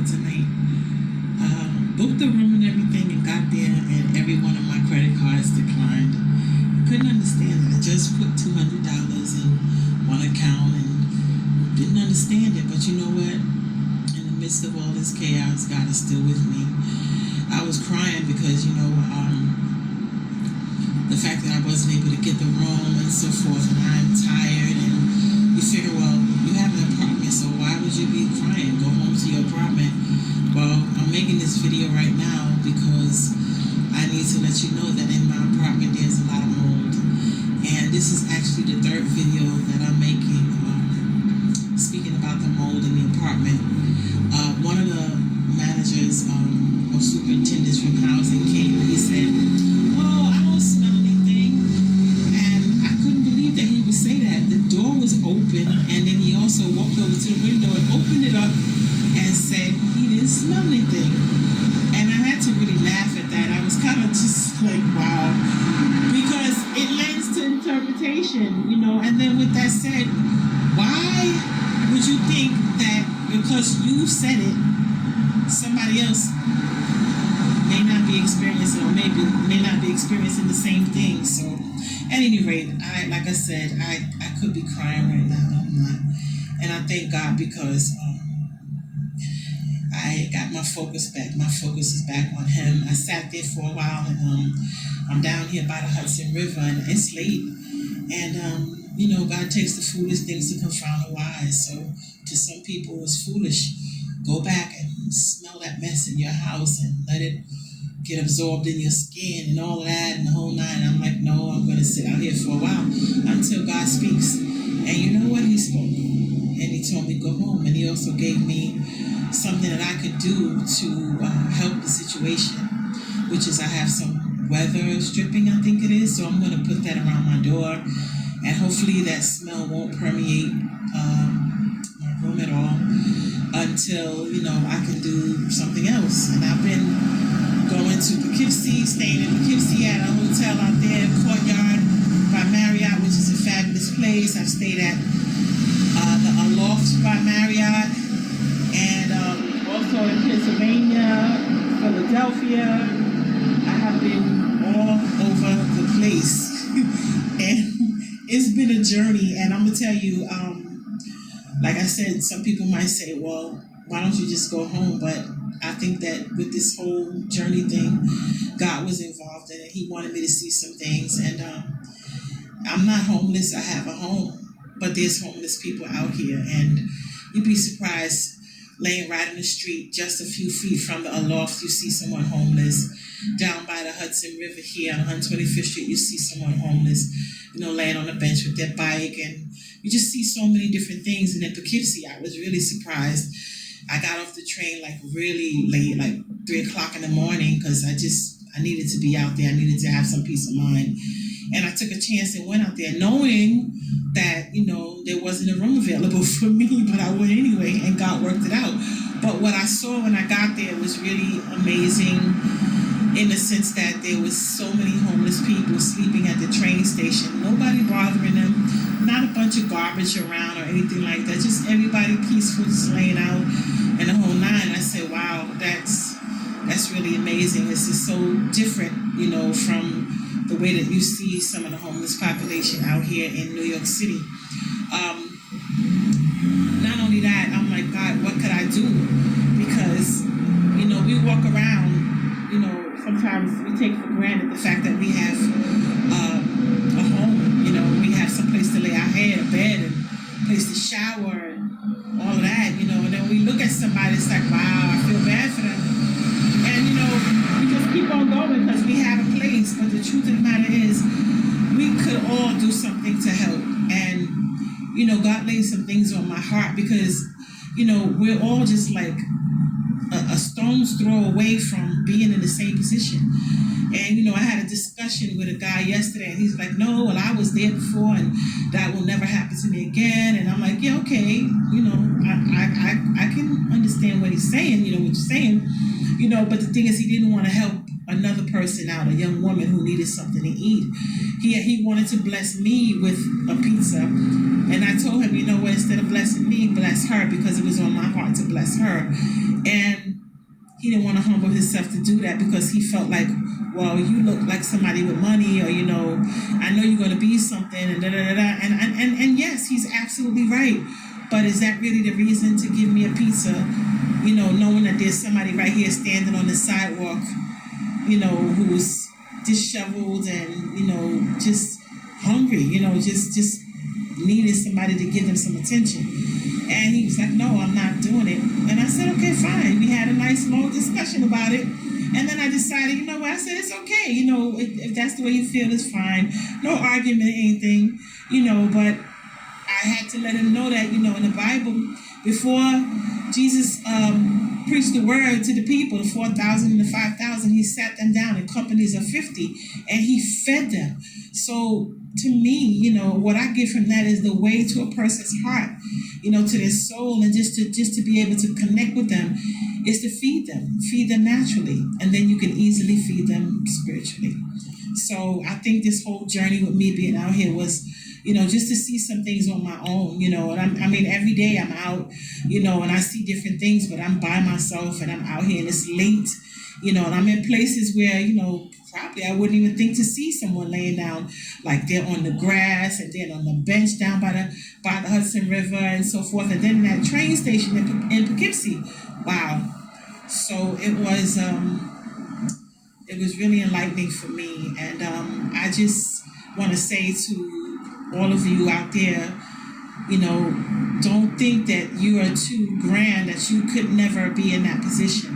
tonight. Booked the room and everything and got there, and every one of my credit cards declined. Couldn't understand it. I just put $200 in one account and didn't understand it. But you know what? In the midst of all this chaos, God is still with me. I was crying because, the fact that I wasn't able to get the room and so forth, and I'm tired, and you figure, well, you have an apartment, so why would you be crying? Go home to your apartment. Well, I'm making this video right now because I need to let you know that in my apartment there's a lot of mold, and this is actually the third video that I'm making speaking about the mold in the apartment. One of the managers or superintendents from housing came and he said, "Oh, I don't smell anything," and I couldn't believe that he would say that. The door was open, and then he also walked over to the window and opened it up and said he didn't smell anything. And I had to really laugh at that. I was kind of just like, wow, because it lends to interpretation, and then with that said, why would you think that because you said it, somebody else may not be experiencing, or maybe may not be experiencing the same thing? So at any rate, like I said, I could be crying right now. I'm not. And I thank God because I got my focus back. My focus is back on Him. I sat there for a while, and I'm down here by the Hudson River, and it's late. And God takes the foolish things to confound the wise. So to some people, it's foolish. Go back and smell that mess in your house and let it get absorbed in your skin and all that and the whole nine. I'm like, no, I'm going to sit out here for a while until God speaks. And you know what? He spoke. And He told me go home. And He also gave me something that I could do to help the situation, which is I have some weather stripping, I think it is. So I'm going to put that around my door. And hopefully that smell won't permeate my room at all until, I can do something else. And I've been going to Poughkeepsie, staying in Poughkeepsie at a hotel out there, Courtyard by Marriott, which is a fabulous place. I've stayed at the Aloft by Marriott, and also in Pennsylvania, Philadelphia. I have been all over the place. And it's been a journey, and I'm going to tell you, like I said, some people might say, well, why don't you just go home? But I think that with this whole journey thing, God was involved in it. He wanted me to see some things, and I'm not homeless. I have a home, but there's homeless people out here, and you'd be surprised, laying right in the street, just a few feet from the Aloft, you see someone homeless. Down by the Hudson River here on 125th Street, you see someone homeless, laying on a bench with their bike, and you just see so many different things. And in Poughkeepsie, I was really surprised. I got off the train like really late, like 3 o'clock in the morning, because I needed to be out there. I needed to have some peace of mind. And I took a chance and went out there knowing that, there wasn't a room available for me, but I went anyway, and God worked it out. But what I saw when I got there was really amazing, in the sense that there was so many homeless people sleeping at the train station. Nobody bothering them, not a bunch of garbage around or anything like that, just everybody peaceful, just laying out, and the whole nine. I said, wow, that's really amazing. This is so different, from the way that you see some of the homeless population out here in New York City. Not only that, I'm like, God, what could I do? Because, we walk around, sometimes we take for granted the fact that we have a home, we have some place to lay our head, a bed, and a place to shower, and all of that, and then we look at somebody, it's like, wow, I feel bad for them. And, we just keep on going because we have a place, but the truth of the matter is, we could all do something to help. And, God laid some things on my heart because, we're all just like a stone's throw away from being in the same position. And, I had a discussion with a guy yesterday, and he's like, no, well, I was there before, and that will never happen to me again. And I'm like, yeah, okay, I can understand what he's saying, what you're saying, but the thing is, he didn't want to help another person out, a young woman who needed something to eat. He wanted to bless me with a pizza, and I told him, instead of blessing me, bless her, because it was on my heart to bless bless her. And he didn't want to humble himself to do that because he felt like, well, you look like somebody with money, or, you know, I know you're going to be something, and da da da da. And yes, he's absolutely right. But is that really the reason to give me a pizza? You know, knowing that there's somebody right here standing on the sidewalk, you know, who's disheveled and, you know, just hungry, you know, just needed somebody to give them some attention. And he was like, no, I'm not doing it. And I said, okay, fine. We had a nice long discussion about it. And then I decided, you know what, I said, it's okay. You know, if that's the way you feel, it's fine. No argument or anything, you know, but I had to let him know that, you know, in the Bible, before Jesus preached the word to the people, the 4,000 and the 5,000, he sat them down in companies of 50 and he fed them. So to me, you know, what I get from that is the way to a person's heart, you know, to their soul, and just to be able to connect with them is to feed them naturally, and then you can easily feed them spiritually. So I think this whole journey with me being out here was, you know, just to see some things on my own, you know, and I mean, every day I'm out, you know, and I see different things, but I'm by myself and I'm out here and it's late, you know, and I'm in places where, you know, probably I wouldn't even think to see someone laying down, like they're on the grass and they're on the bench down by the Hudson River and so forth. And then that train station in Poughkeepsie, wow. So it was really enlightening for me. And I just want to say to all of you out there, you know, don't think that you are too grand, that you could never be in that position.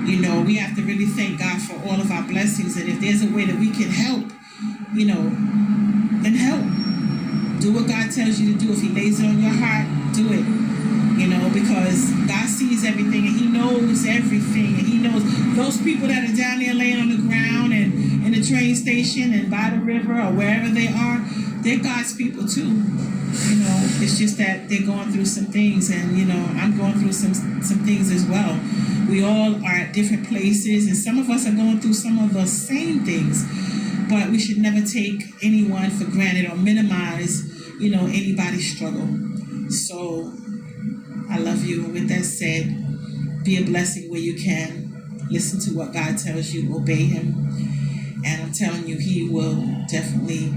You know, we have to really thank God for all of our blessings. And if there's a way that we can help, you know, then help. Do what God tells you to do. If he lays it on your heart, do it. You know, because God sees everything and he knows everything. And he knows those people that are down there laying on the ground and in the train station and by the river or wherever they are, they're God's people too. You know, it's just that they're going through some things, and, you know, I'm going through some things as well. We all are at different places, and some of us are going through some of the same things, but we should never take anyone for granted or minimize, you know, anybody's struggle. So I love you. And with that said, be a blessing where you can. Listen to what God tells you, obey him. And I'm telling you, he will definitely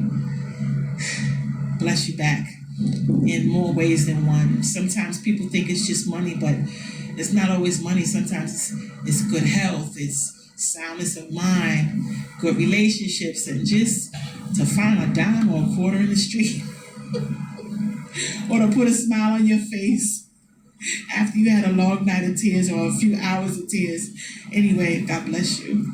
bless you back in more ways than one. Sometimes people think it's just money, but it's not always money. Sometimes it's good health, it's soundness of mind, good relationships, and just to find a dime or a quarter in the street or to put a smile on your face after you had a long night of tears or a few hours of tears. Anyway, God bless you.